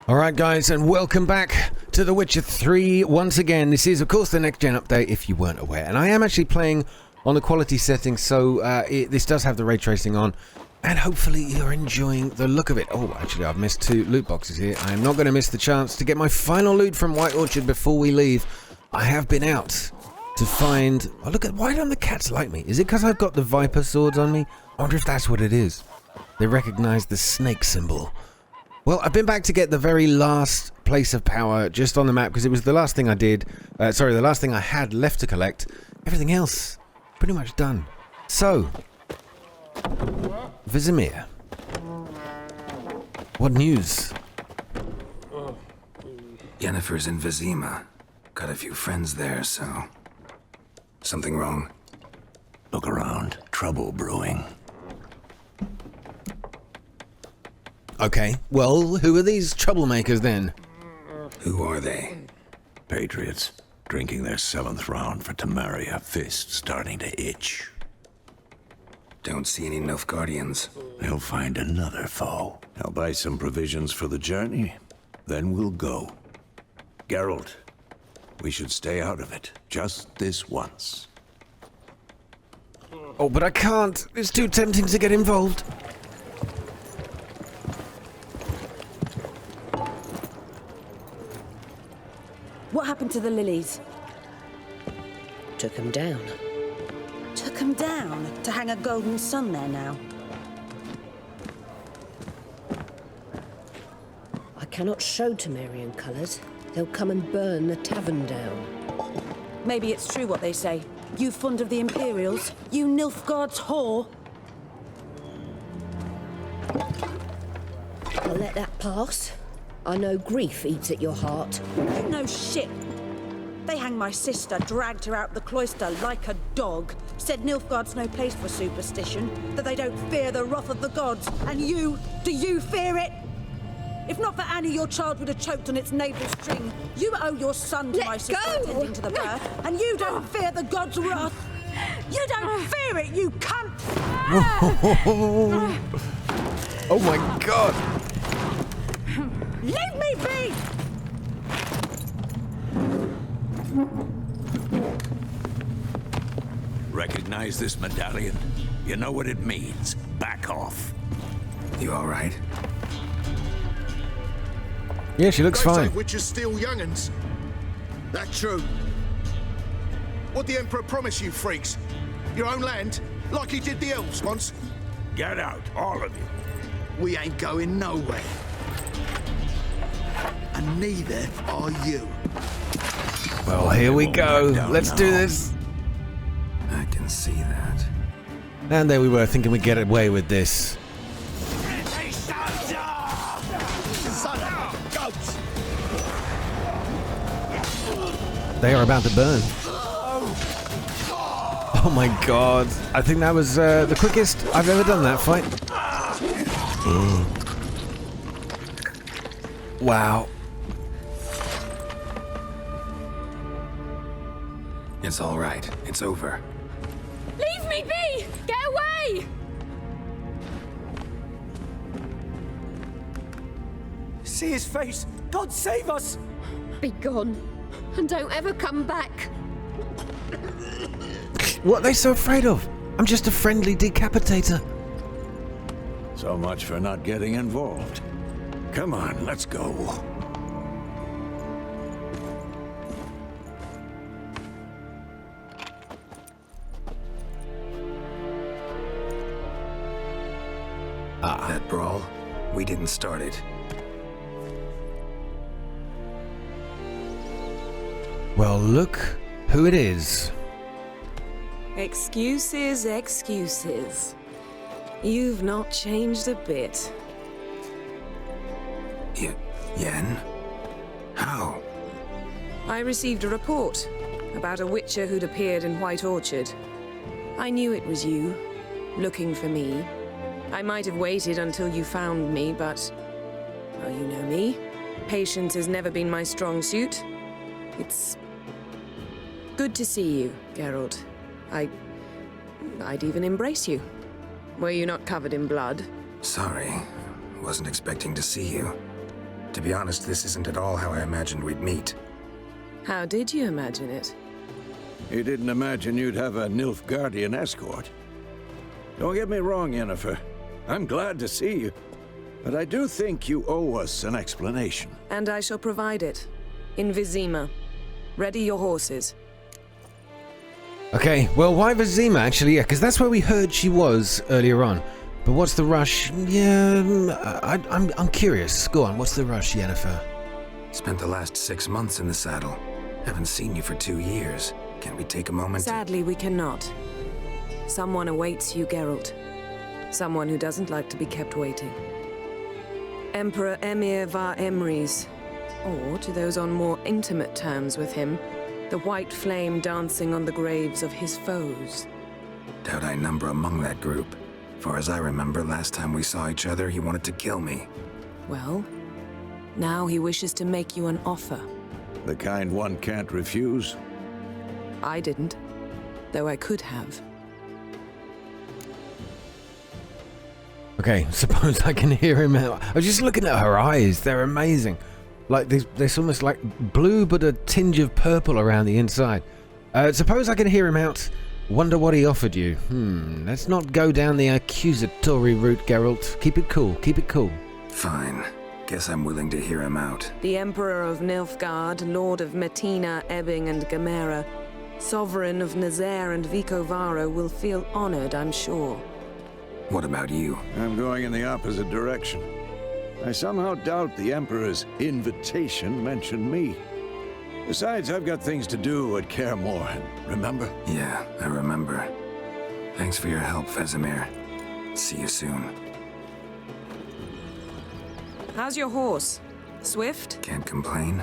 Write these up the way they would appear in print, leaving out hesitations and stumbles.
Alright guys, and welcome back to The Witcher 3 once again. This is of course the next gen update if you weren't aware, and I am actually playing on the quality settings, so this does have the ray tracing on, and hopefully you're enjoying the look of it. Oh, actually I've missed 2 loot boxes here. I am not going to miss the chance to get my final loot from White Orchard before we leave. I have been out to find... Oh, look at... Why don't the cats like me? Is it because I've got the viper swords on me? I wonder if that's what it is. They recognize the snake symbol. Well, I've been back to get the very last place of power just on the map because it was the last thing I did. The last thing I had left to collect. Everything else, pretty much done. So, Vizimir. What news? Yennefer's in Vizima. Got a few friends there, so... Something wrong? Look around. Trouble brewing. Okay, well, who are these troublemakers then? Who are they? Patriots. Drinking their 7th round for Tamaria. Fist starting to itch. Don't see any Nilfgaardians. They'll find another foe. I'll buy some provisions for the journey. Then we'll go. Geralt, we should stay out of it. Just this once. Oh, but I can't. It's too tempting to get involved. What happened to the lilies? Took him down. Took them down to hang a golden sun there now. I cannot show Temerian colours. They'll come and burn the tavern down. Maybe it's true what they say. You fond of the Imperials? You Nilfgaard's whore? I'll let that pass. I know grief eats at your heart. No shit. They hanged my sister, dragged her out the cloister like a dog. Said Nilfgaard's no place for superstition, that they don't fear the wrath of the gods. And you, do you fear it? If not for Annie, your child would have choked on its navel string. You owe your son to my sister attending to the birth, and you don't fear the gods' wrath. You don't fear it, you cunt! Oh my god! Leave me be! Recognize this medallion? You know what it means. Back off. You alright? Yeah, she looks fine. Witchers steal young'uns. That true. What'd the Emperor promise you, freaks? Your own land? Like he did the elves once? Get out, all of you. We ain't going nowhere. And neither are you. Well, here we go. Let's do this. I can see that. And there we were, thinking we'd get away with this. They are about to burn. Oh my god. I think that was the quickest I've ever done that fight. Wow. It's alright. It's over. Leave me be! Get away! See his face! God save us! Be gone. And don't ever come back. What are they so afraid of? I'm just a friendly decapitator. So much for not getting involved. Come on, let's go. That brawl, we didn't start it. Well, look who it is. Excuses, excuses. You've not changed a bit. Yen? How? I received a report about a witcher who'd appeared in White Orchard. I knew it was you, looking for me. I might have waited until you found me, but... well, you know me. Patience has never been my strong suit. It's... good to see you, Geralt. I'd even embrace you. Were you not covered in blood? Sorry. Wasn't expecting to see you. To be honest, this isn't at all how I imagined we'd meet. How did you imagine it? You didn't imagine you'd have a Nilfgaardian escort. Don't get me wrong, Yennefer. I'm glad to see you. But I do think you owe us an explanation. And I shall provide it. In Vizima. Ready your horses. Okay, well, why Vizima, actually? Yeah, because that's where we heard she was earlier on. But what's the rush? Yeah, I'm curious. Go on, what's the rush, Yennefer? Spent the last 6 months in the saddle. Haven't seen you for 2 years. Can we take a moment? Sadly, we cannot. Someone awaits you, Geralt. Someone who doesn't like to be kept waiting. Emperor Emir var Emrys. Or, to those on more intimate terms with him, the white flame dancing on the graves of his foes. Doubt I number among that group. Far as I remember, last time we saw each other, he wanted to kill me. Well, now he wishes to make you an offer. The kind one can't refuse. I didn't, though I could have. Okay, suppose I can hear him out. I was just looking at her eyes. They're amazing. Like, there's almost like blue, but a tinge of purple around the inside. Suppose I can hear him out. Wonder what he offered you. Let's not go down the accusatory route, Geralt. Keep it cool, keep it cool. Fine. Guess I'm willing to hear him out. The Emperor of Nilfgaard, Lord of Metina, Ebbing, and Gamera, Sovereign of Nazaire and Vicovaro will feel honored, I'm sure. What about you? I'm going in the opposite direction. I somehow doubt the Emperor's invitation mentioned me. Besides, I've got things to do at Kaer Morhen, remember? Yeah, I remember. Thanks for your help, Vesemir. See you soon. How's your horse? Swift? Can't complain.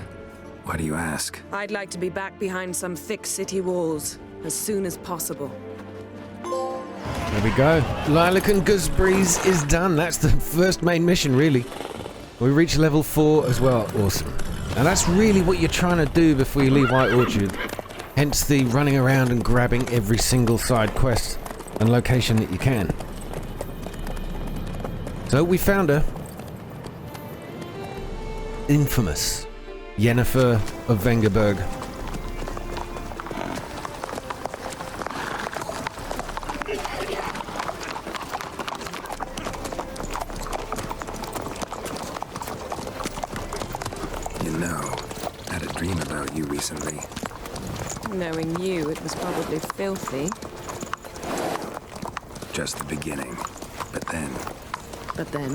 Why do you ask? I'd like to be back behind some thick city walls as soon as possible. There we go. Lilac and Gooseberries is done. That's the first main mission, really. We reach level 4 as well. Awesome. And that's really what you're trying to do before you leave White Orchard. Hence the running around and grabbing every single side quest and location that you can. So we found her. Infamous Yennefer of Vengerburg. Recently. Knowing you, it was probably filthy. Just the beginning. But then... But then?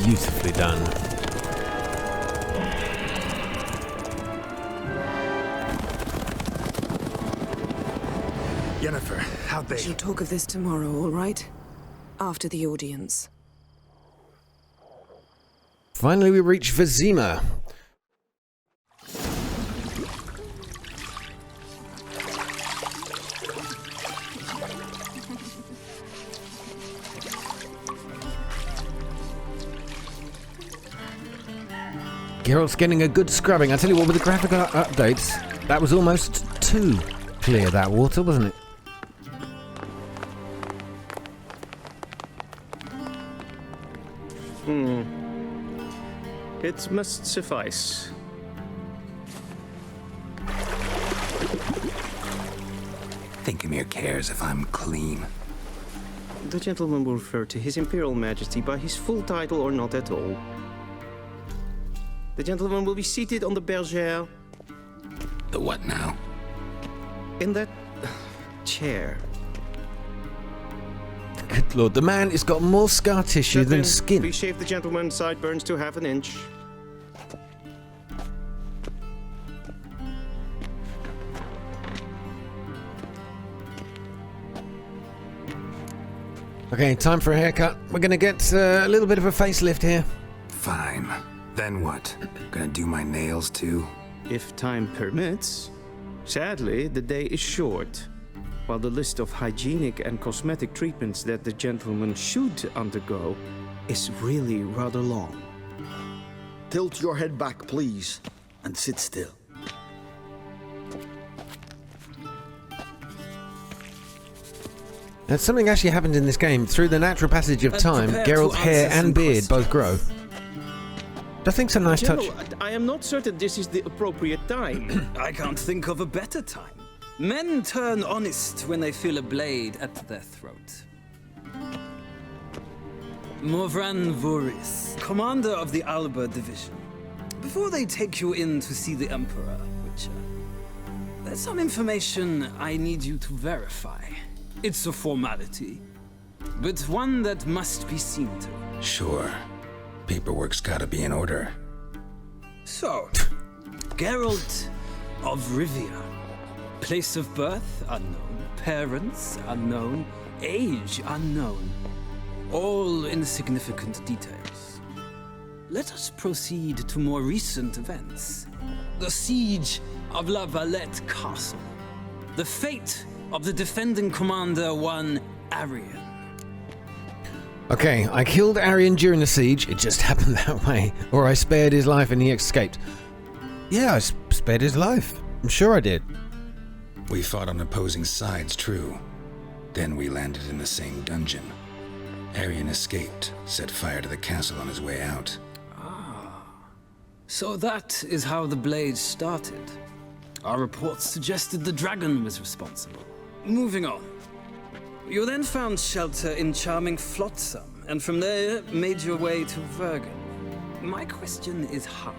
Beautifully done. Yennefer, how'd they... We'll talk of this tomorrow, all right? After the audience. Finally, we reach Vizima. Geralt's getting a good scrubbing. I tell you what, with the graphical updates, that was almost too clear, that water, wasn't it? It must suffice. Think Emir cares if I'm clean. The gentleman will refer to His Imperial Majesty by his full title or not at all. The gentleman will be seated on the bergère. The what now? In that chair. Good lord, the man has got more scar tissue than skin. Please shave the gentleman's sideburns to half an inch. Okay, time for a haircut. We're gonna get a little bit of a facelift here. Fine. Then what? Gonna do my nails too? If time permits. Sadly, the day is short. While the list of hygienic and cosmetic treatments that the gentleman should undergo is really rather long. Tilt your head back, please, and sit still. Now, something actually happened in this game. Through the natural passage of time, Geralt's hair and beard both grow. I think it's a nice touch. I am not certain this is the appropriate time. I can't think of a better time. Men turn honest when they feel a blade at their throat. Morvran Voris, commander of the Alba division. Before they take you in to see the Emperor, Witcher, there's some information I need you to verify. It's a formality, but one that must be seen to. Sure. Paperwork's gotta be in order. So, Geralt of Rivia. Place of birth unknown, parents unknown, age unknown. All insignificant details. Let us proceed to more recent events. The siege of La Valette Castle. The fate of the defending commander, one Arian. Okay, I killed Arian during the siege. It just happened that way. Or I spared his life and he escaped. Yeah, I spared his life. I'm sure I did. We fought on opposing sides, true. Then we landed in the same dungeon. Arian escaped, set fire to the castle on his way out. So that is how the blade started. Our reports suggested the dragon was responsible. Moving on. You then found shelter in charming Flotsam, and from there made your way to Vergen. My question is how?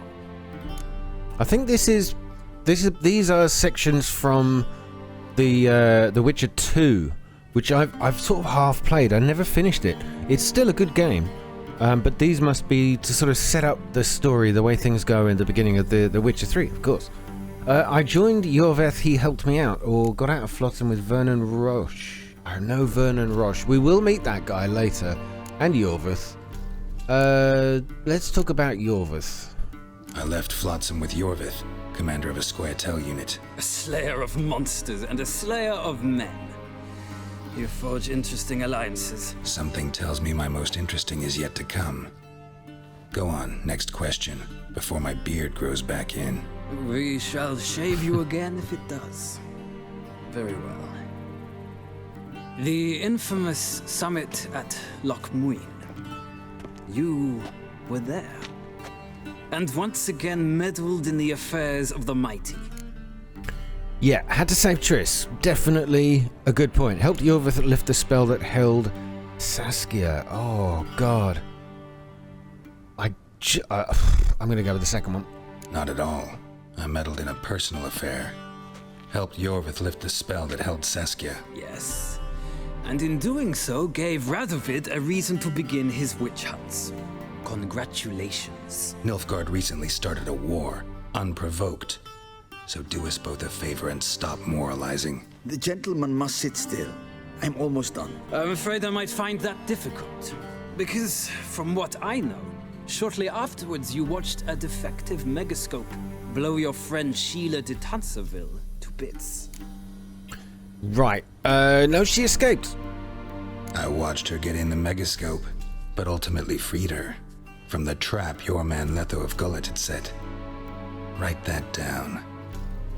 I think these are sections from the Witcher 2, which I've sort of half played. I never finished it. It's still a good game, but these must be to sort of set up the story, the way things go in the beginning of the Witcher 3, of course. I joined Yorveth, he helped me out, or got out of Flotsam with Vernon Roche. I know Vernon Roche. We will meet that guy later, and Yorveth. Let's talk about Yorveth. I left Flotsam with Yorveth, commander of a Squaretel unit. A slayer of monsters and a slayer of men. You forge interesting alliances. Something tells me my most interesting is yet to come. Go on, next question, before my beard grows back in. We shall shave you again if it does. Very well. The infamous summit at Loch Muin. You were there. And once again meddled in the affairs of the mighty. Yeah, had to save Triss. Definitely a good point. Helped Yorveth lift the spell that held Saskia. Oh, God. I'm going to go with the second one. Not at all. I meddled in a personal affair. Helped Yorveth lift the spell that held Saskia. Yes. And in doing so, gave Radovid a reason to begin his witch hunts. Congratulations. Nilfgaard recently started a war, unprovoked. So do us both a favor and stop moralizing. The gentleman must sit still. I'm almost done. I'm afraid I might find that difficult. Because, from what I know, shortly afterwards you watched a defective megascope blow your friend Sheila de Tanserville to bits. Right. No, she escaped. I watched her get in the megascope, but ultimately freed her from the trap your man Letho of Gullet had set. Write that down.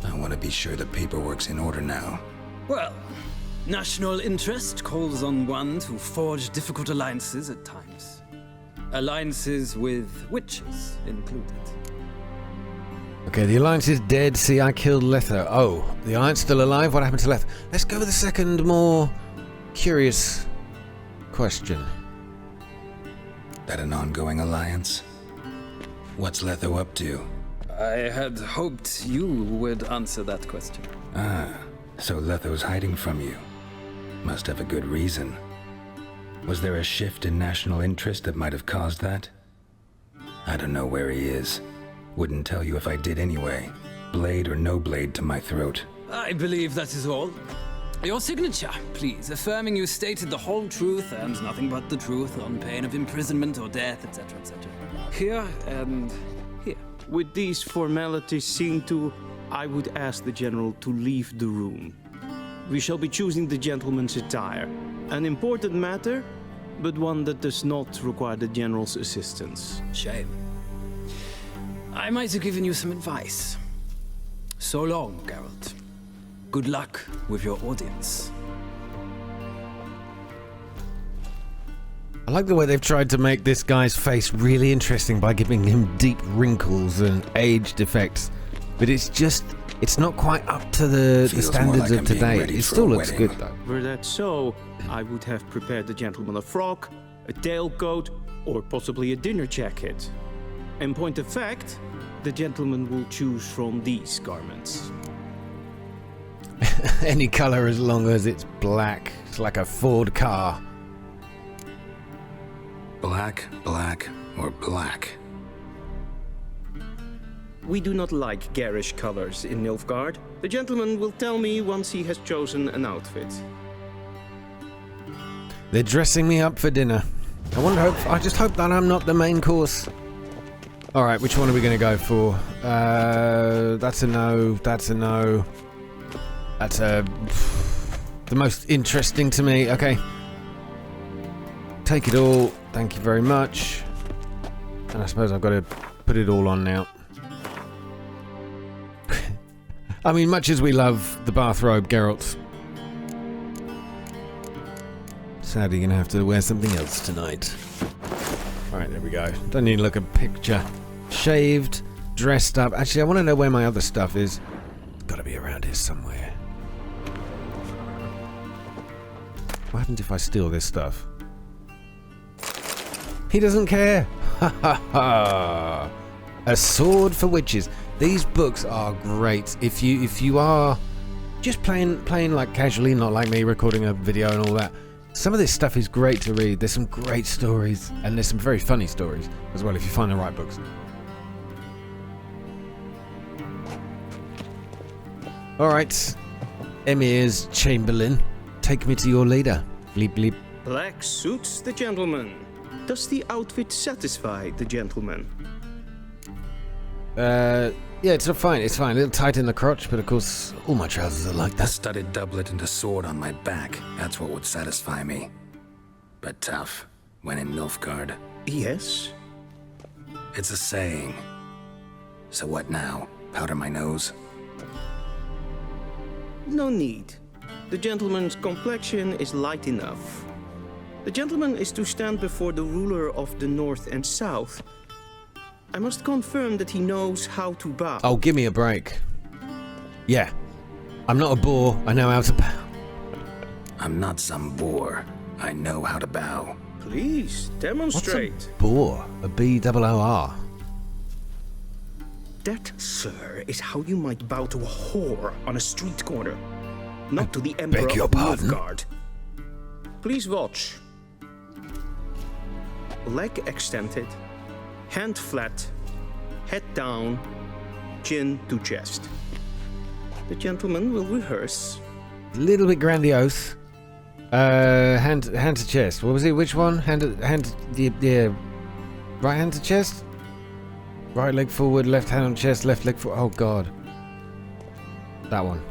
I want to be sure the paperwork's in order now. Well, national interest calls on one to forge difficult alliances at times. Alliances with witches included. Okay, the Alliance is dead. See, I killed Letho. Oh, the Alliance still alive? What happened to Letho? Let's go with the second, more curious question. That an ongoing alliance? What's Letho up to? I had hoped you would answer that question. Ah, so Letho's hiding from you. Must have a good reason. Was there a shift in national interest that might have caused that? I don't know where he is. Wouldn't tell you if I did anyway. Blade or no blade to my throat. I believe that is all. Your signature, please, affirming you stated the whole truth and nothing but the truth on pain of imprisonment or death, etc., etc. Here and here. With these formalities seen to, I would ask the General to leave the room. We shall be choosing the gentleman's attire. An important matter, but one that does not require the General's assistance. Shame. I might have given you some advice. So long, Geralt. Good luck with your audience. I like the way they've tried to make this guy's face really interesting by giving him deep wrinkles and aged effects. But it's not quite up to the standards of today. It still looks good though. Were that so, I would have prepared the gentleman a frock, a tailcoat, or possibly a dinner jacket. In point of fact, the gentleman will choose from these garments. Any color as long as it's black. It's like a Ford car. Black, black, or black? We do not like garish colors in Nilfgaard. The gentleman will tell me once he has chosen an outfit. They're dressing me up for dinner. I just hope that I'm not the main course. Alright, which one are we going to go for? That's a no. That's a no. That's the most interesting to me. Okay. Take it all. Thank you very much. And I suppose I've got to put it all on now. I mean, much as we love the bathrobe, Geralt. Sadly, you're going to have to wear something else tonight. Alright, there we go. Don't need to look at a picture. Shaved, dressed up. Actually, I want to know where my other stuff is. It's got to be around here somewhere. What happens if I steal this stuff? He doesn't care. Ha ha ha. A sword for witches. These books are great. If you are just playing like casually, not like me recording a video and all that. Some of this stuff is great to read. There's some great stories, and there's some very funny stories as well if you find the right books. Alright. Emir's Chamberlain. Take me to your leader. Bleep bleep. Black suits the gentleman. Does the outfit satisfy the gentleman? Yeah, it's fine. It's fine. A little tight in the crotch, but of course, all my trousers are like A that. studded doublet and a sword on my back. That's what would satisfy me. But tough, when in Nilfgaard. Yes. It's a saying. So what now? Powder my nose? No need. The gentleman's complexion is light enough. The gentleman is to stand before the ruler of the North and South. I must confirm that he knows how to bow. Oh, give me a break. Yeah. I'm not a boar. I know how to bow. I'm not some boor. I know how to bow. Please, demonstrate. What's a boar? A B-O-O-R. That, sir, is how you might bow to a whore on a street corner. Not to the Emperor of Nilfgaard. Please watch. Leg extended, hand flat, head down, chin to chest. The gentleman will rehearse. A little bit grandiose. Hand to chest. What was it? Which one? Yeah. Right hand to chest? Right leg forward, left hand on chest, left leg forward. Oh, God. That one.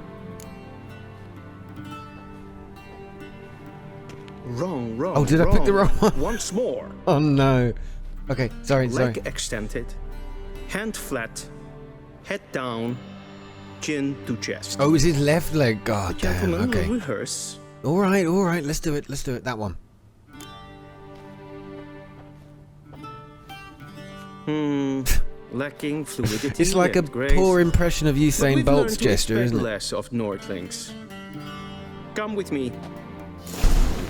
Wrong. Oh, did I pick the wrong one? Once more. Oh, no. Okay, sorry. Leg extended, hand flat, head down, chin to chest. Oh, is his left leg? God damn, Gentlemen okay. will rehearse. All right, let's do it, that one. Lacking fluidity. It's like a and grace. poor impression of Usain But Bolt's we've learned to gesture, expect isn't it? less of Nordlings. Come with me.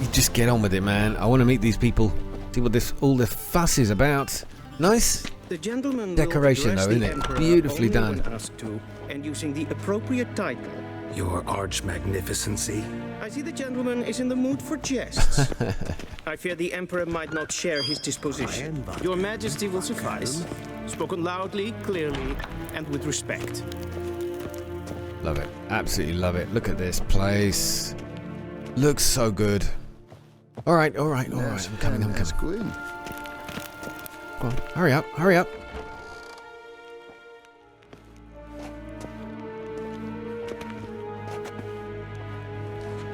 You just get on with it, man. I want to meet these people, see what all the fuss is about. Nice The gentleman decoration, will though, address isn't the it? Emperor Beautifully only when done. asked to, and using the appropriate title. Your arch magnificency? I see the gentleman is in the mood for jests. I fear the Emperor might not share his disposition. Your Majesty will suffice. Spoken loudly, clearly, and with respect. Love it. Absolutely love it. Look at this place. Looks so good. Alright. I'm coming. Go on. Hurry up.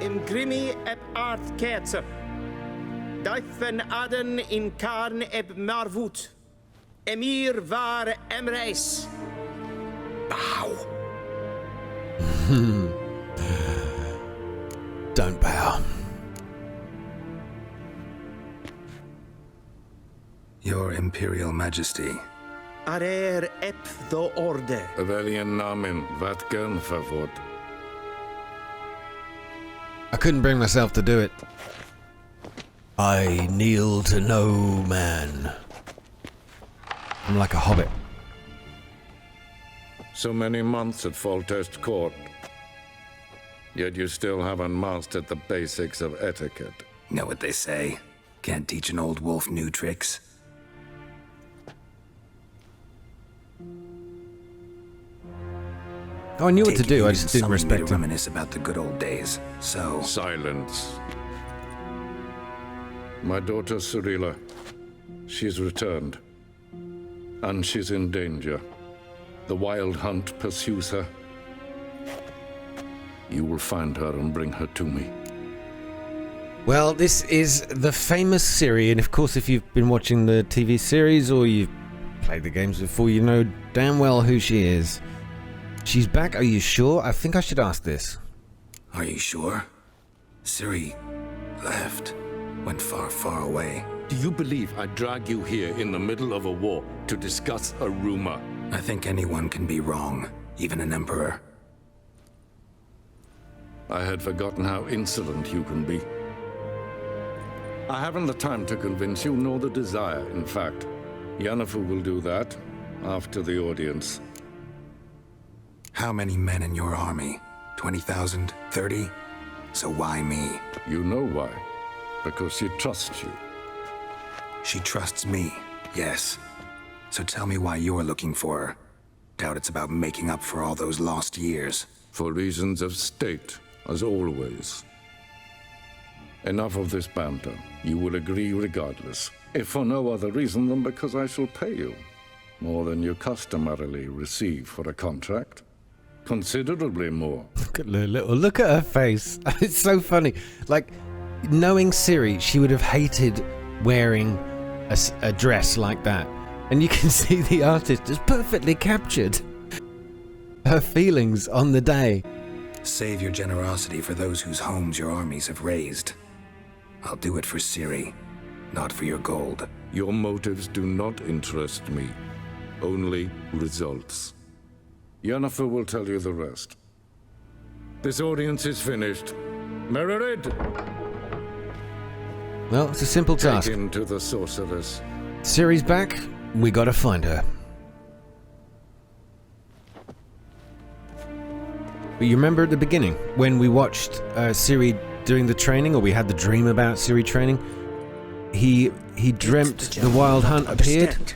In grimi eb art ketzer. Daifen aden in karn eb marvut. Emir var emreis. Bow. Don't bow. Your Imperial Majesty. Arer ep do orde. Welchen Namen, wat gern favort? I couldn't bring myself to do it. I kneel to no man. I'm like a hobbit. So many months at Foltest Court. Yet you still haven't mastered the basics of etiquette. Know what they say? Can't teach an old wolf new tricks. Oh, I knew what to do, I just didn't respect him. Reminisce about the good old days, so... Silence. My daughter Cyrilla, she's returned. And she's in danger. The Wild Hunt pursues her. You will find her and bring her to me. Well, this is the famous Ciri, and of course if you've been watching the TV series or you've played the games before, you know damn well who she is. She's back, are you sure? I think I should ask this. Are you sure? Ciri left. Went far, far away. Do you believe I drag you here in the middle of a war to discuss a rumor? I think anyone can be wrong, even an emperor. I had forgotten how insolent you can be. I haven't the time to convince you, nor the desire, in fact. Yennefer will do that after the audience. How many men in your army? 20,000? 30? So why me? You know why. Because she trusts you. She trusts me, yes. So tell me why you're looking for her. Doubt it's about making up for all those lost years. For reasons of state, as always. Enough of this banter. You will agree regardless. If for no other reason than because I shall pay you. More than you customarily receive for a contract. Considerably more. Look at her face. It's so funny. Like, knowing Ciri, she would have hated wearing a dress like that. And you can see the artist has perfectly captured her feelings on the day. Save your generosity for those whose homes your armies have razed. I'll do it for Ciri, not for your gold. Your motives do not interest me. Only results. Yennefer will tell you the rest. This audience is finished. Mererid! Well, it's a simple task. Take him to the sorceress. Ciri's back. We gotta find her. But you remember at the beginning when we watched Ciri doing the training, or we had the dream about Ciri training? He dreamt the Wild Hunt appeared.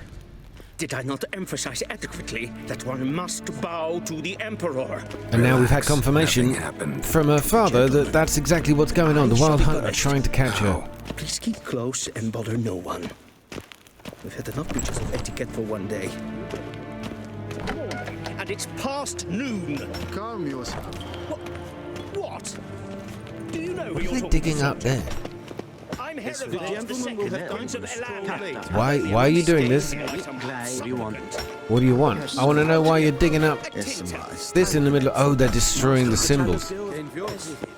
Did I not emphasize adequately that one must bow to the Emperor? And now we've had confirmation from her father that that's exactly what's going on. The Wild Hunt are trying to catch her. Please keep close and bother no one. We've had enough breaches of etiquette for one day. And it's past noon. Calm yourself. What? Do you know What are they digging up there? I'm Herivard, the second Prince of Elan. Why are you doing this? What do you want? I want to know why you're digging up this in the middle. Oh, they're destroying the symbols.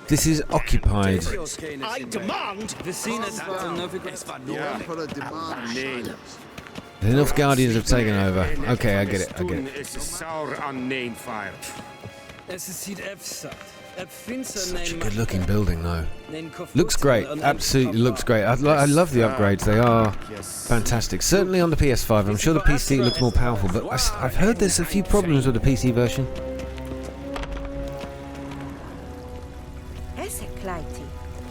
This is occupied. I demand. The Nilfgaardians have taken over. Okay, I get it. Such a good looking building though. Looks great, absolutely looks great. I love the upgrades, they are fantastic. Certainly on the PS5, I'm sure the PC looks more powerful, but I've heard there's a few problems with the PC version. Is it, Clyde?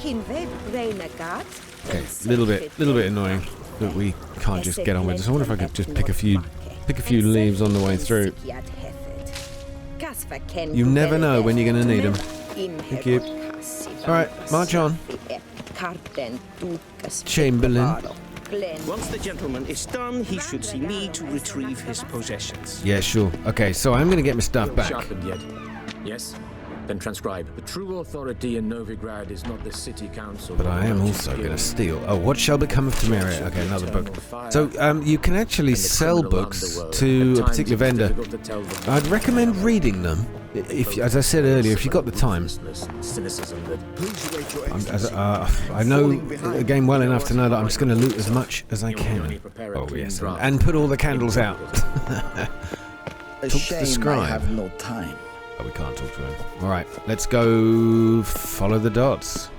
Okay, little bit annoying that we can't just get on with this. I wonder if I could just pick a few leaves on the way through. You never know when you're going to need them. Thank you. Alright, march on. Chamberlain. Once the gentleman is done, he should see me to retrieve his possessions. Yeah, sure. Okay, so I'm going to get my stuff back. Sharpened yet? Yes? Then transcribe. The true authority in Novigrad is not the city council. But I am also going to steal. Oh, what shall become of Temeria? Okay, another book. So, you can actually sell books to a particular vendor. I'd recommend reading them. If, as I said earlier, if you've got the time. I know the game well enough to know that I'm just going to loot as much as I can. Oh, yes. And put all the candles out. Talk to the scribe. I have no time. Oh, we can't talk to him. Alright, let's go follow the dots.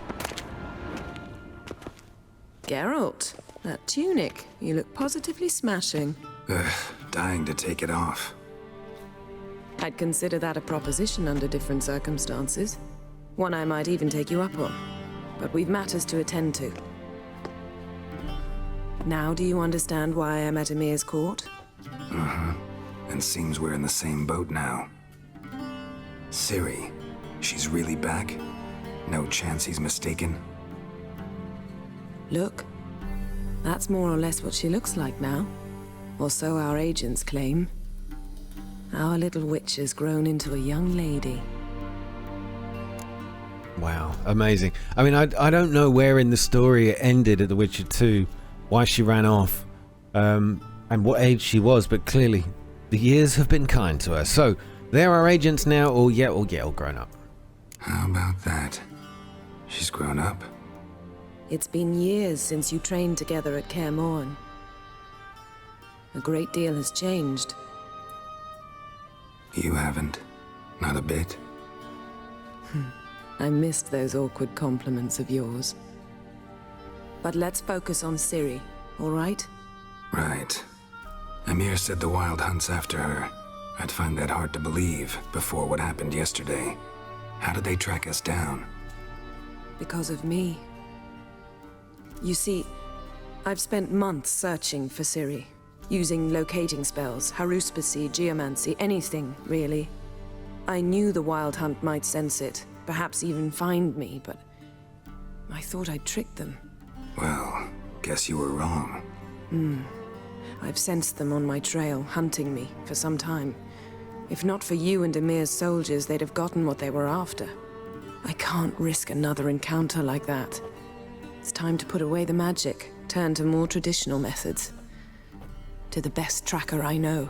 Geralt, that tunic. You look positively smashing. Dying to take it off. I'd consider that a proposition under different circumstances. One I might even take you up on. But we've matters to attend to. Now do you understand why I'm at Emir's court? Uh-huh. And seems we're in the same boat now. Ciri, she's really back? No chance he's mistaken? Look, that's more or less what she looks like now. Or so our agents claim. Our little witch has grown into a young lady. Wow, amazing. I mean, I don't know where in the story it ended at The Witcher 2, why she ran off, and what age she was, but clearly the years have been kind to her. So, there are agents now, all grown up. How about that? She's grown up? It's been years since you trained together at Kaer Morhen. A great deal has changed. You haven't? Not a bit? I missed those awkward compliments of yours. But let's focus on Ciri, all right? Right. Emir said the Wild Hunt's after her. I'd find that hard to believe before what happened yesterday. How did they track us down? Because of me. You see, I've spent months searching for Ciri, using locating spells, haruspicy, geomancy, anything, really. I knew the Wild Hunt might sense it, perhaps even find me, but I thought I'd tricked them. Well, guess you were wrong. I've sensed them on my trail, hunting me, for some time. If not for you and Emir's soldiers, they'd have gotten what they were after. I can't risk another encounter like that. It's time to put away the magic, turn to more traditional methods. To the best tracker I know.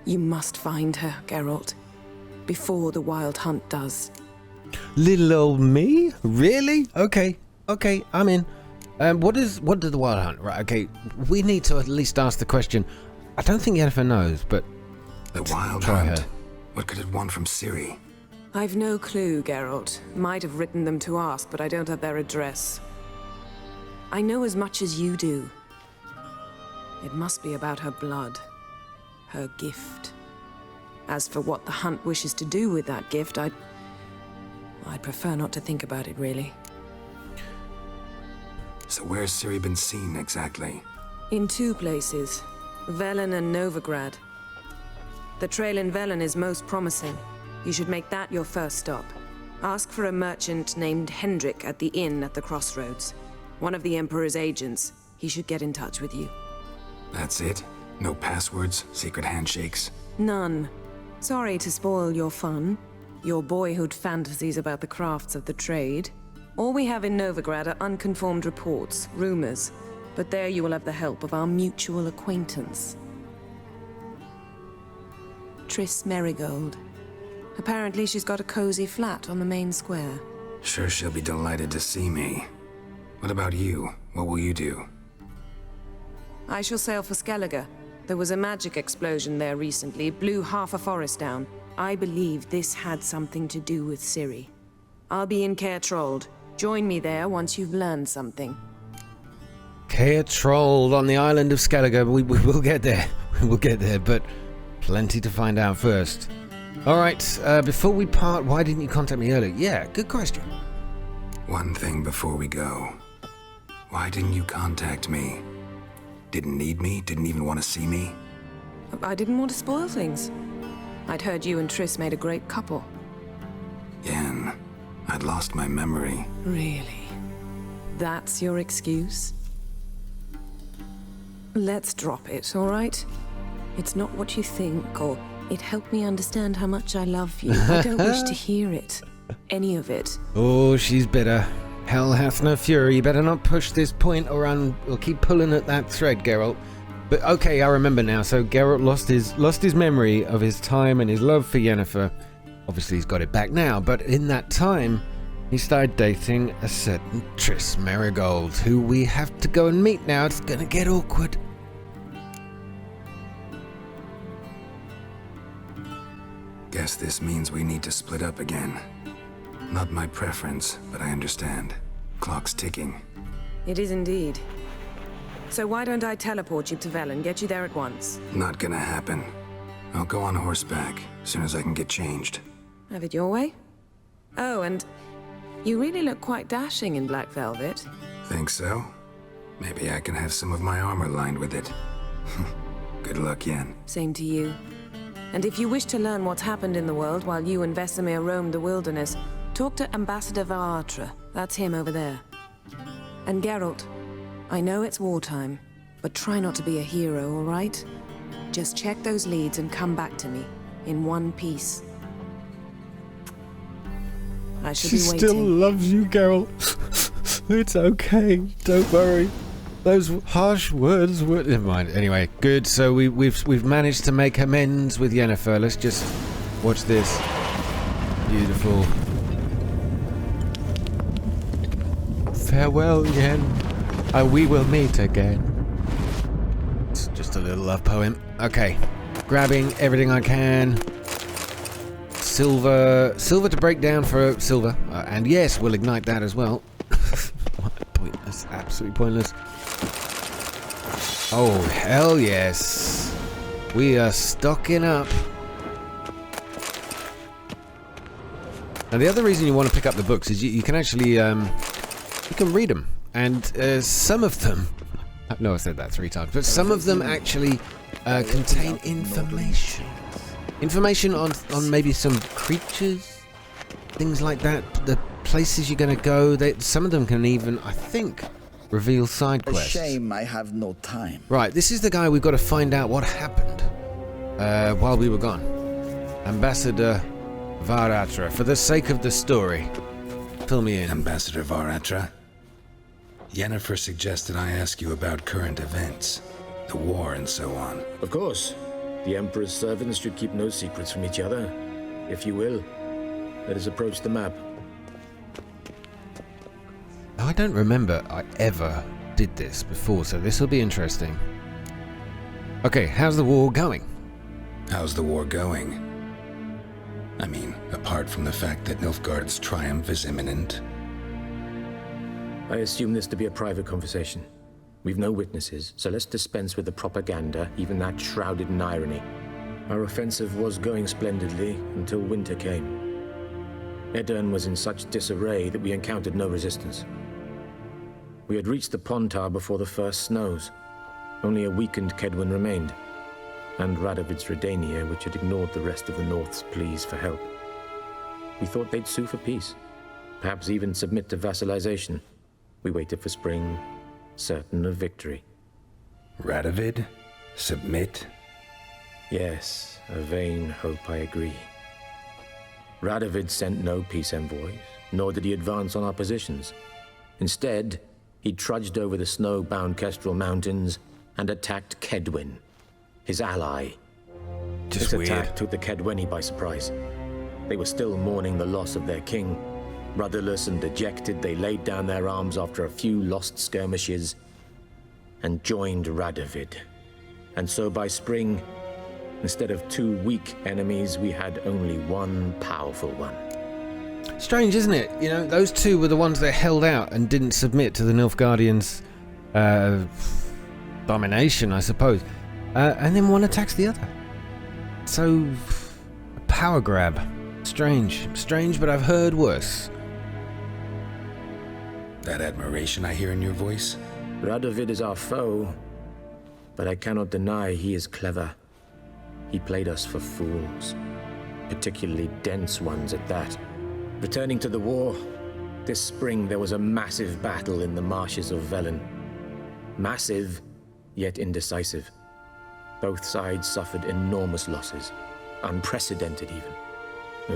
You must find her, Geralt. Before the Wild Hunt does. Little old me? Really? Okay, I'm in. What did the Wild Hunt? Right, okay, we need to at least ask the question. I don't think Yennefer knows, but the Wild try Hunt? her. What could it want from Ciri? I've no clue, Geralt. Might have written them to ask, but I don't have their address. I know as much as you do. It must be about her blood. Her gift. As for what the Hunt wishes to do with that gift, I'd prefer not to think about it, really. So where's Ciri been seen, exactly? In two places. Velen and Novigrad. The trail in Velen is most promising. You should make that your first stop. Ask for a merchant named Hendrik at the inn at the crossroads. One of the Emperor's agents. He should get in touch with you. That's it? No passwords, secret handshakes? None. Sorry to spoil your fun. Your boyhood fantasies about the crafts of the trade. All we have in Novigrad are unconfirmed reports, rumors. But there you will have the help of our mutual acquaintance. Triss Merigold. Apparently she's got a cozy flat on the main square. Sure she'll be delighted to see me. What about you? What will you do? I shall sail for Skellige. There was a magic explosion there recently, blew half a forest down. I believe this had something to do with Ciri. I'll be in Caer Trold. Join me there once you've learned something. Caer Trold on the island of Skellige. We will get there. We will get there, but plenty to find out first. Alright, before we part, why didn't you contact me earlier? Yeah, good question. One thing before we go. Why didn't you contact me? Didn't need me? Didn't even want to see me? I didn't want to spoil things. I'd heard you and Triss made a great couple. Yen, I'd lost my memory. Really? That's your excuse? Let's drop it, all right? It's not what you think, or it helped me understand how much I love you. I don't wish to hear it. Any of it. Oh, she's bitter. Hell hath no fury. You better not push this point or keep pulling at that thread, Geralt. But okay, I remember now. So Geralt lost his memory of his time and his love for Yennefer. Obviously, he's got it back now. But in that time, he started dating a certain Triss Merigold, who we have to go and meet now. It's gonna get awkward. Guess this means we need to split up again. Not my preference, but I understand. Clock's ticking. It is indeed. So why don't I teleport you to Vel and get you there at once? Not gonna happen. I'll go on horseback, as soon as I can get changed. Have it your way? Oh, and you really look quite dashing in black velvet. Think so? Maybe I can have some of my armor lined with it. Good luck, Yen. Same to you. And if you wish to learn what's happened in the world while you and Vesemir roamed the wilderness, talk to Ambassador Varvara. That's him over there. And Geralt, I know it's wartime, but try not to be a hero, all right? Just check those leads and come back to me, in one piece. I shall be waiting. She still loves you, Geralt. It's okay. Don't worry. Those harsh words were... Never mind. Anyway, good. So we've managed to make amends with Yennefer. Let's just watch this. Beautiful. Farewell, Yen. We will meet again. It's just a little love poem. Okay. Grabbing everything I can. Silver to break down for silver. And yes, we'll ignite that as well. Pointless. Absolutely pointless. Oh, hell yes. We are stocking up. Now, the other reason you want to pick up the books is you can actually, you can read them. And some of them, no, I said that 3 times, but some of them actually contain information. Information on maybe some creatures, things like that, the places you're going to go. Some of them can even, I think, reveal side quests. A shame I have no time. Right, this is the guy we've got to find out what happened while we were gone. Ambassador Varvara, for the sake of the story. Fill me in. Ambassador Varvara? Yennefer suggested I ask you about current events, the war and so on. Of course. The Emperor's servants should keep no secrets from each other. If you will, let us approach the map. I don't remember I ever did this before, so this will be interesting. Okay, how's the war going? How's the war going? I mean, apart from the fact that Nilfgaard's triumph is imminent. I assume this to be a private conversation. We've no witnesses, so let's dispense with the propaganda, even that shrouded in irony. Our offensive was going splendidly until winter came. Edirn was in such disarray that we encountered no resistance. We had reached the Pontar before the first snows. Only a weakened Kedwen remained, and Radovid's Redania, which had ignored the rest of the North's pleas for help. We thought they'd sue for peace, perhaps even submit to vassalization. We waited for spring, certain of victory. Radovid? Submit? Yes, a vain hope, I agree. Radovid sent no peace envoys, nor did he advance on our positions. Instead, he trudged over the snow-bound Kestrel Mountains and attacked Kedwen, his ally. Just this weird. attack took the Kedweni by surprise. They were still mourning the loss of their king. Rudderless and dejected, they laid down their arms after a few lost skirmishes and joined Radovid. And so by spring, instead of 2 weak enemies, we had only one powerful one. Strange, isn't it? You know, those 2 were the ones that held out and didn't submit to the Nilfgaardians' domination, I suppose. And then one attacks the other. So, a power grab. Strange, but I've heard worse. that admiration I hear in your voice? Radovid is our foe, but I cannot deny he is clever. He played us for fools, particularly dense ones at that. Returning to the war, this spring there was a massive battle in the marshes of Velen. Massive, yet indecisive. Both sides suffered enormous losses, unprecedented even.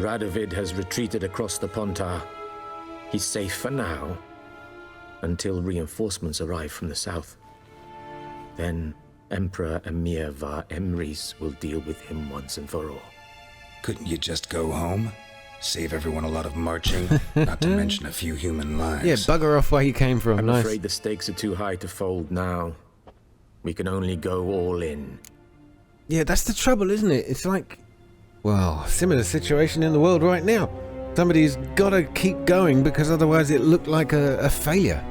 Radovid has retreated across the Pontar. He's safe for now, until reinforcements arrive from the south. Then Emperor Emir Var Emrys will deal with him once and for all. Couldn't you just go home? Save everyone a lot of marching, not to mention a few human lives. Yeah, bugger off where you came from. I'm nice. afraid the stakes are too high to fold now. We can only go all in. Yeah, that's the trouble, isn't it? It's like, well, similar situation in the world right now. Somebody's got to keep going because otherwise it looked like a failure.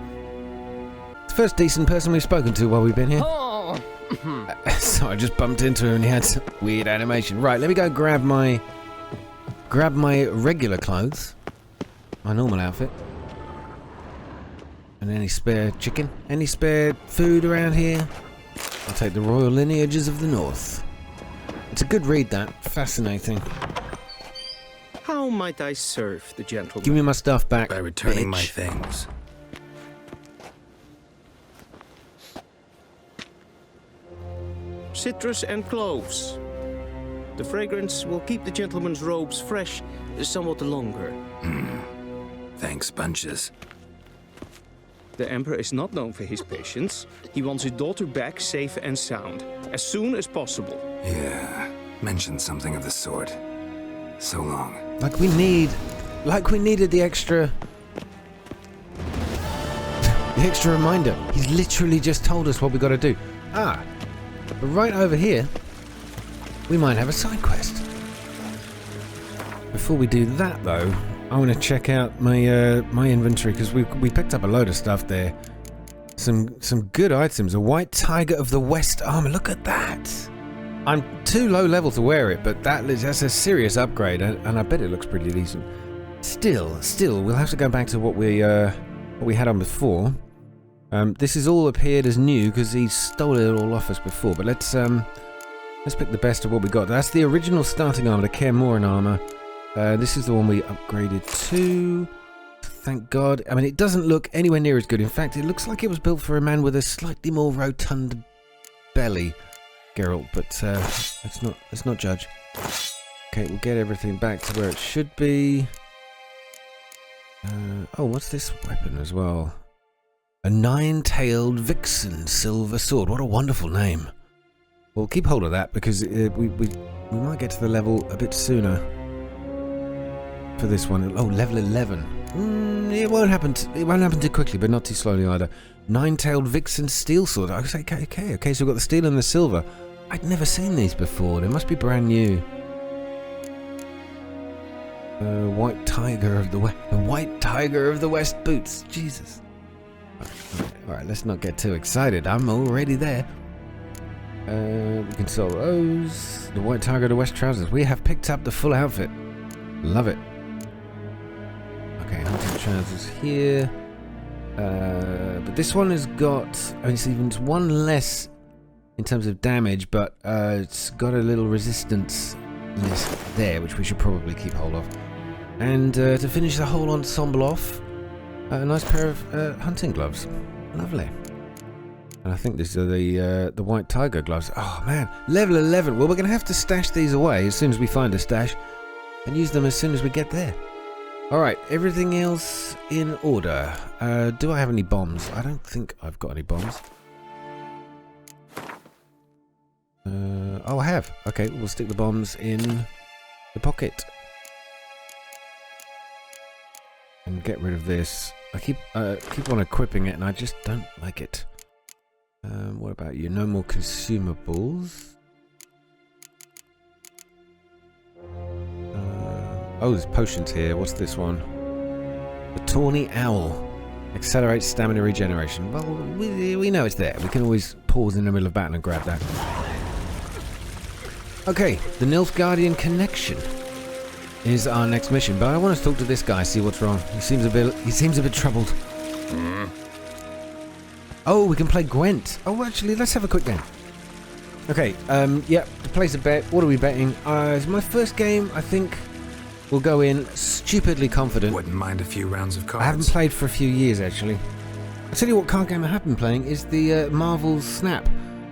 It's the first decent person we've spoken to while we've been here. Oh. So I just bumped into him and he had some weird animation. Right, let me go grab my regular clothes, my normal outfit. And any spare chicken? Any spare food around here? I'll take the royal lineages of the north. It's a good read, that. Fascinating. How might I serve the gentleman? Give me my stuff back, by returning bitch. my things. Citrus and cloves. The fragrance will keep the gentleman's robes fresh somewhat longer. Thanks, bunches. The Emperor is not known for his patience. He wants his daughter back safe and sound, as soon as possible. Yeah, mentioned something of the sort. So long. Like we needed the extra reminder. He's literally just told us what we got to do. Ah, but right over here, we might have a side quest. Before we do that, though, I want to check out my my inventory because we picked up a load of stuff there. Some good items. A white tiger of the West armor. Look at that. I'm too low level to wear it, but that's a serious upgrade, and I bet it looks pretty decent. Still, we'll have to go back to what we had on before. This has all appeared as new because he stole it all off us before. But let's pick the best of what we got. That's the original starting armor, the Kaer Morhen armor. This is the one we upgraded to. Thank God. I mean, it doesn't look anywhere near as good. In fact, it looks like it was built for a man with a slightly more rotund belly. Geralt, but let's not judge. Okay, we'll get everything back to where it should be. Oh, what's this weapon as well? A nine-tailed vixen silver sword. What a wonderful name. We'll keep hold of that because we might get to the level a bit sooner for this one. Oh, level 11. It won't happen too quickly, but not too slowly either. Nine-tailed vixen steel sword. I was like, okay. So we've got the steel and the silver. I'd never seen these before. They must be brand new. White tiger of the West. The white tiger of the West boots. Jesus. All right, let's not get too excited. I'm already there. We can sell those. The white tiger of the West trousers. We have picked up the full outfit. Love it. Okay, hunting trousers here. But this one has got, I mean, it's even one less in terms of damage, but it's got a little resistance list there, which we should probably keep hold of. And to finish the whole ensemble off, a nice pair of hunting gloves. Lovely. And I think these are the white tiger gloves. Oh man, level 11. Well, we're going to have to stash these away as soon as we find a stash, and use them as soon as we get there. Alright, everything else in order. Do I have any bombs? I don't think I've got any bombs. Oh, I have. Okay, we'll stick the bombs in the pocket. And get rid of this. I keep on equipping it and I just don't like it. What about you? No more consumables. Oh, there's potions here. What's this one? The Tawny Owl. Accelerates stamina regeneration. Well, we know it's there. We can always pause in the middle of battle and grab that. Okay, the Nilfgaardian Connection is our next mission, but I want to talk to this guy, see what's wrong. He seems a bit troubled. Oh, we can play Gwent. Oh, actually, let's have a quick game. Okay, yeah, to place a bet. What are we betting? It's my first game. I think we'll go in stupidly confident. Wouldn't mind a few rounds of cards. I haven't played for a few years, actually. I'll tell you what card game I have been playing is the Marvel's Snap.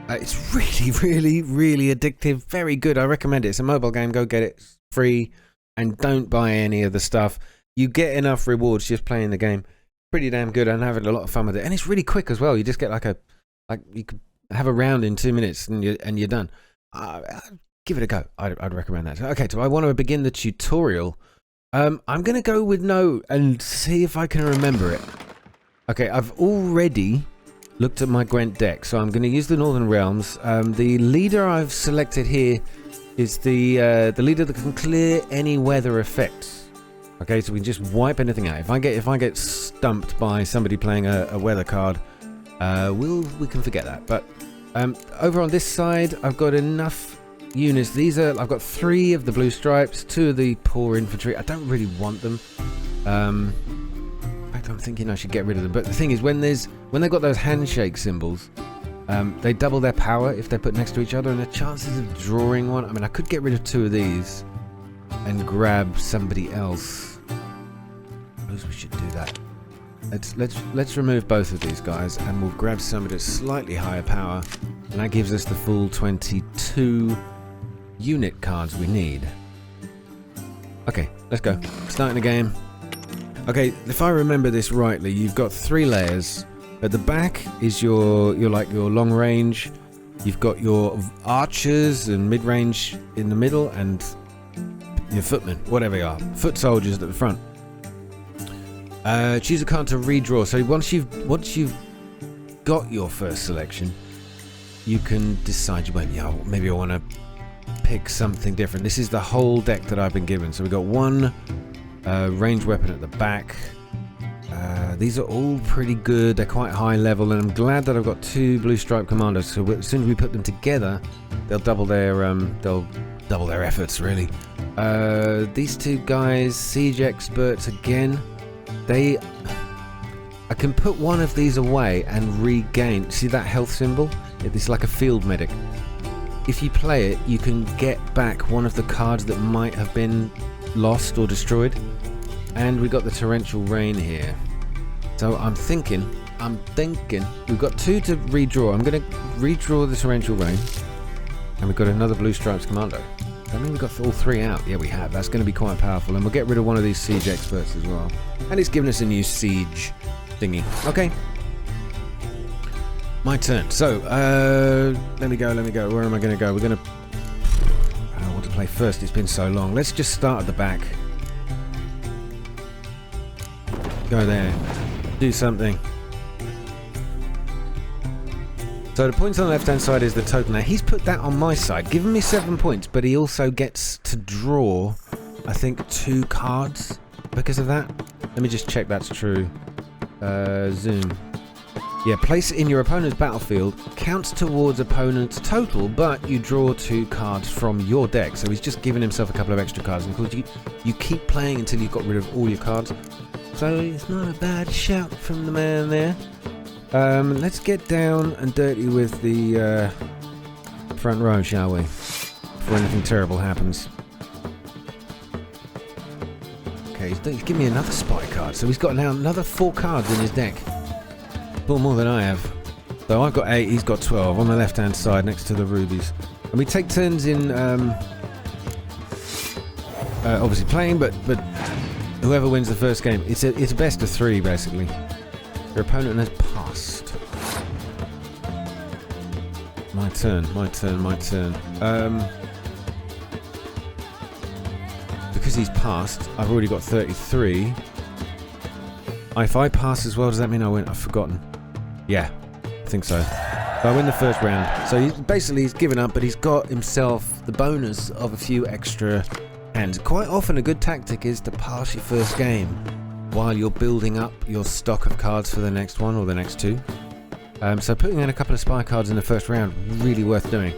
It's really, really, really addictive. Very good. I recommend it. It's a mobile game. Go get it. It's free. And don't buy any of the stuff. You get enough rewards just playing the game. Pretty damn good. I'm having a lot of fun with it. And it's really quick as well. You just get you could have a round in 2 minutes and you're done. Give it a go. I'd recommend that. Okay, do I want to begin the tutorial? I'm going to go with no and see if I can remember it. Okay, I've already looked at my Gwent deck, so I'm going to use the Northern Realms. The leader I've selected here is the leader that can clear any weather effects. Okay, so we can just wipe anything out. If I get stumped by somebody playing a weather card, we can forget that. But over on this side, I've got enough units. I've got 3 of the blue stripes, 2 of the poor infantry. I don't really want them. In fact, I'm thinking I should get rid of them. But the thing is, when they've got those handshake symbols, they double their power if they're put next to each other, and the chances of drawing one. I mean, I could get rid of 2 of these and grab somebody else. I suppose we should do that. Let's remove both of these guys, and we'll grab somebody at slightly higher power, and that gives us the full 22 unit cards we need. Okay, let's go. Starting the game. Okay, if I remember this rightly, you've got 3 layers. At the back is your long range. You've got your archers and mid range in the middle, and your footmen, whatever you are, foot soldiers at the front. Choose a card to redraw. So once you've got your first selection, you can decide maybe I want to pick something different. This is the whole deck that I've been given. So we've got 1 ranged weapon at the back. These are all pretty good. They're quite high level, and I'm glad that I've got 2 blue stripe commandos. So as soon as we put them together, they'll double their efforts. Really. These 2 guys, siege experts again. I can put one of these away and regain. See that health symbol? It's like a field medic. If you play it, you can get back one of the cards that might have been lost or destroyed. And we got the torrential rain here. So I'm thinking we've got 2 to redraw. I'm going to redraw the torrential rain, and we've got another blue stripes commando. I mean, we've got all 3 out. Yeah, we have. That's going to be quite powerful. And we'll get rid of one of these siege experts as well. And it's given us a new siege thingy. Okay. My turn. So, let me go. Where am I going to go? We're going to... I want to play first. It's been so long. Let's just start at the back. Go there. Do something. So the points on the left-hand side is the total. Now, he's put that on my side, giving me 7 points, but he also gets to draw, I think, 2 cards because of that. Let me just check that's true. Zoom. Yeah, place it in your opponent's battlefield, counts towards opponent's total, but you draw 2 cards from your deck. So he's just giving himself a couple of extra cards. And of course, you keep playing until you've got rid of all your cards. So it's not a bad shout from the man there. Let's get down and dirty with the front row, shall we? Before anything terrible happens. Okay, he's giving me another spy card. So he's got now another 4 cards in his deck. 4 more than I have. So I've got 8, he's got 12 on the left-hand side next to the rubies. And we take turns in obviously playing, but whoever wins the first game, it's a best of 3 basically. Your opponent has passed. My turn. Because he's passed, I've already got 33. If I pass as well, does that mean I win? I've forgotten. Yeah, I think so. So I win the first round. So he's given up, but he's got himself the bonus of a few extra hands. Quite often a good tactic is to pass your first game while you're building up your stock of cards for the next one or the next 2. So putting in a couple of spy cards in the first round, really worth doing.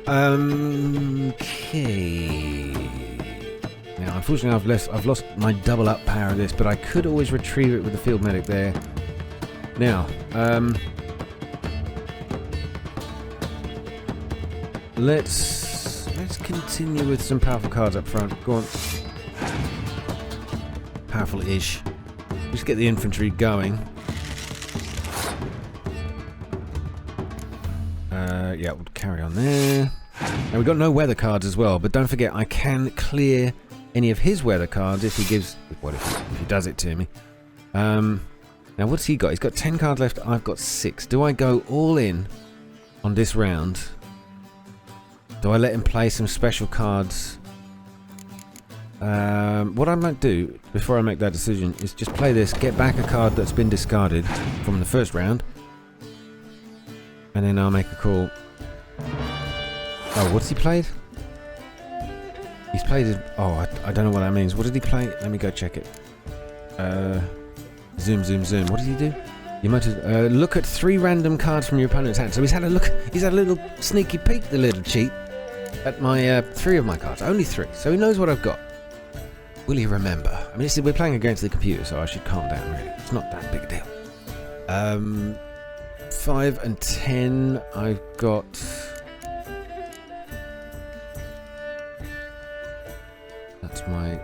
Okay. Now, unfortunately, I've lost my double up power of this, but I could always retrieve it with the field medic there. Now, let's continue with some powerful cards up front. Go on. Powerful-ish. Just get the infantry going. Yeah, we'll carry on there. Now we've got no weather cards as well, but don't forget I can clear any of his weather cards if he gives... What if he does it to me? Now what's he got? He's got 10 cards left. I've got 6. Do I go all in on this round? Do I let him play some special cards? What I might do before I make that decision is just play this, get back a card that's been discarded from the first round, and then I'll make a call. Oh, what's he played? He's played it. Oh, I don't know what that means. What did he play? Let me go check it. Zoom, zoom, zoom. What did he do? You might have, look at 3 random cards from your opponent's hand. So he's had a look. He's had a little sneaky peek, the little cheat, at my 3 of my cards. Only 3. So he knows what I've got. Will he remember? I mean, we're playing against the computer, so I should calm down. Really, it's not that big a deal. 5 and 10. I've got. That's my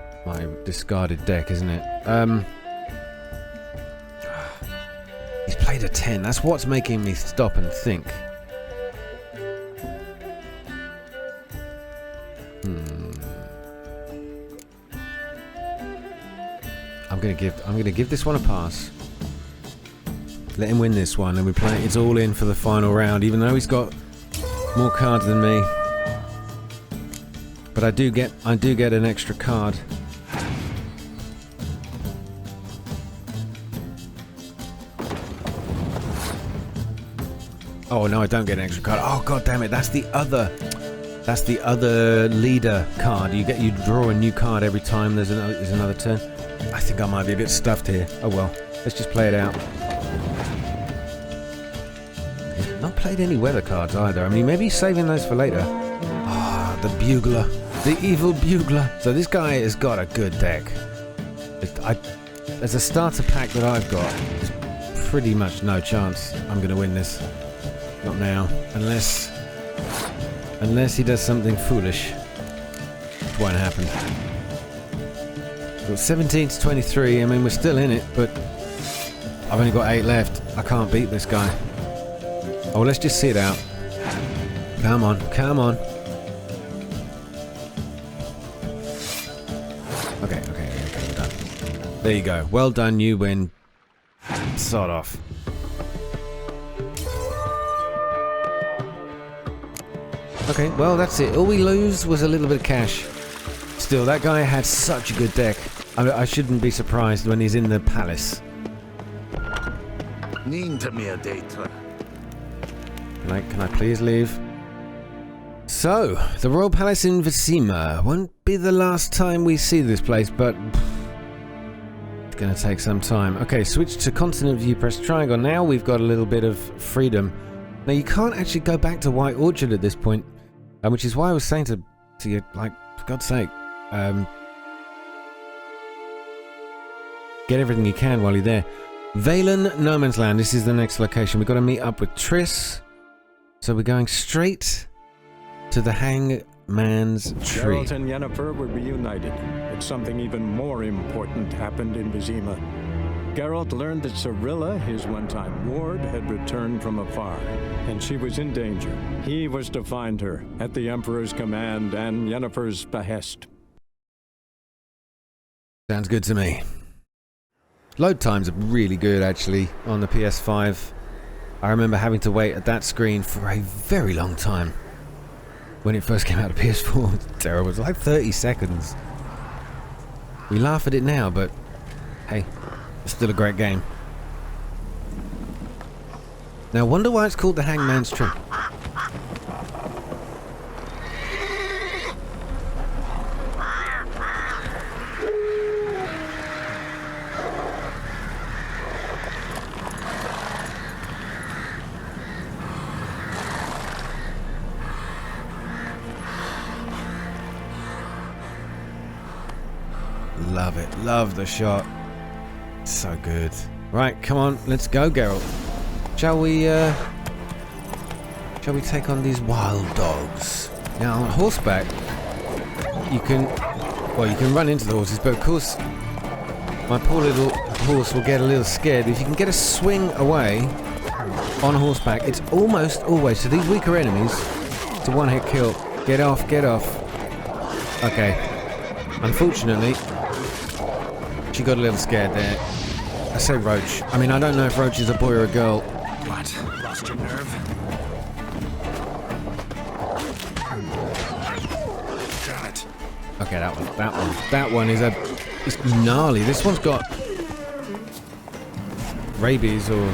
discarded deck, isn't it? He's played a 10. That's what's making me stop and think. I'm gonna give this one a pass. Let him win this one, and we play. It's all in for the final round, even though he's got more cards than me. But I do get an extra card. Oh no, I don't get an extra card. Oh god damn it! That's the other leader card. You draw a new card every time there's another turn. I think I might be a bit stuffed here. Oh well, let's just play it out. He's not played any weather cards either. I mean, maybe he's saving those for later. Ah, the bugler, the evil bugler. So this guy has got a good deck. As a starter pack that I've got, there's pretty much no chance I'm going to win this. Not now, unless he does something foolish. Which won't happen. So 17 to 23. I mean, we're still in it, but I've only got 8 left. I can't beat this guy. Oh, let's just see it out. Come on, come on. Okay, we're done. There you go. Well done, you win. Sod off. Okay, well that's it. All we lose was a little bit of cash. Still, that guy had such a good deck. I shouldn't be surprised when he's in the palace. Can I please leave? So, the Royal Palace in Vizima. Won't be the last time we see this place, but it's going to take some time. Okay, switch to continent view, press triangle. Now we've got a little bit of freedom. Now you can't actually go back to White Orchard at this point, which is why I was saying to you, like, for God's sake, get everything you can while you're there. Valen, No Man's Land. This is the next location. We've got to meet up with Triss. So we're going straight to the Hangman's Tree. Geralt and Yennefer were reunited, but something even more important happened in Vizima. Geralt learned that Cirilla, his one-time ward, had returned from afar, and she was in danger. He was to find her at the Emperor's command and Yennefer's behest. Sounds good to me. Load times are really good, actually, on the PS5. I remember having to wait at that screen for a very long time. When it first came out of PS4, it was terrible. It was like 30 seconds. We laugh at it now, but hey, it's still a great game. Now, I wonder why it's called the Hangman's Tree. Love it. Love the shot. So good. Right, come on, let's go, Geralt. Shall we take on these wild dogs? Now, on horseback, you can run into the horses, but of course, my poor little horse will get a little scared. If you can get a swing away on horseback, it's almost always, to these weaker enemies, it's a one-hit kill. Get off, get off. Okay. Unfortunately, she got a little scared there. I say Roach. I mean, I don't know if Roach is a boy or a girl. What? Lost your nerve? Got it. Okay, that one is it's gnarly. This one's got rabies or...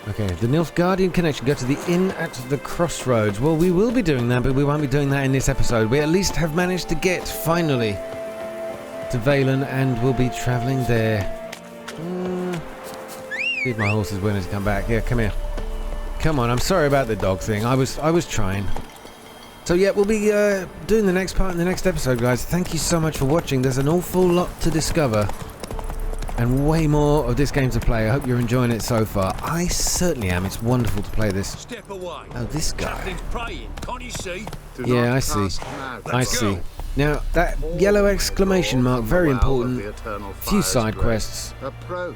Okay, the Nilfgaardian connection. Go to the inn at the crossroads. Well, we will be doing that, but we won't be doing that in this episode. We at least have managed to get, finally, to Valen, and we'll be travelling there. See if my horse is willing to come back. Yeah, come here. Come on, I'm sorry about the dog thing. I was trying. So yeah, we'll be doing the next part in the next episode, guys. Thank you so much for watching. There's an awful lot to discover. And way more of this game to play. I hope you're enjoying it so far. I certainly am. It's wonderful to play this. Step away. Oh, this guy. Captain's praying. Can't you see? Yeah, I see. I see. Now, that yellow exclamation mark, very important. Few side quests. Approach,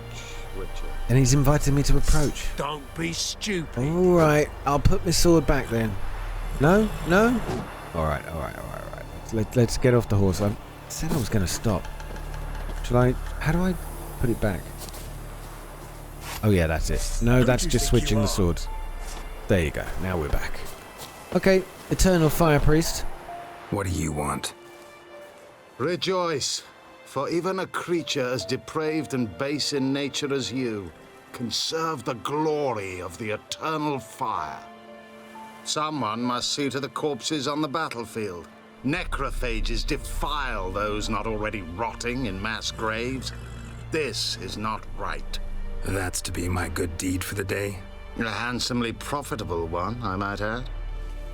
Witcher. And he's invited me to approach. Don't be stupid. Alright, I'll put my sword back then. No? No? Alright. Let's get off the horse. I said I was going to stop. Shall I... How do I put it back? Oh yeah, that's it. No, that's just switching the swords. There you go. Now we're back. Okay, Eternal Fire Priest. What do you want? Rejoice, for even a creature as depraved and base in nature as you can serve the glory of the eternal fire. Someone must see to the corpses on the battlefield. Necrophages defile those not already rotting in mass graves. This is not right. That's to be my good deed for the day? A handsomely profitable one, I might add.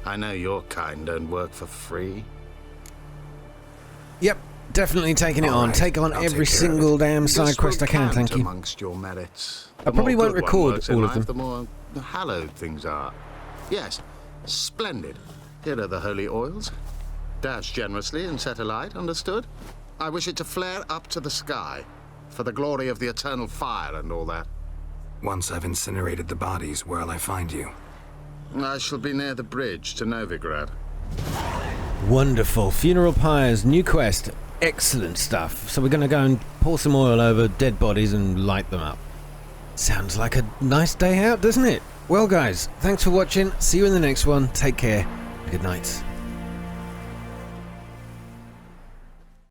I know your kind don't work for free. Yep, definitely taking it on. Right, take on I'll every take care of single it. damn side quest I can, thank you. Amongst your merits. I The probably more won't good one record works in all of life, them. The more hallowed things are. Yes, splendid. Here are the holy oils. Dash generously and set alight, understood? I wish it to flare up to the sky, for the glory of the eternal fire and all that. Once I've incinerated the bodies, where'll I find you? I shall be near the bridge to Novigrad. Wonderful. Funeral pyres, new quest. Excellent stuff. So we're going to go and pour some oil over dead bodies and light them up. Sounds like a nice day out, doesn't it? Well, guys, thanks for watching. See you in the next one. Take care. Good night.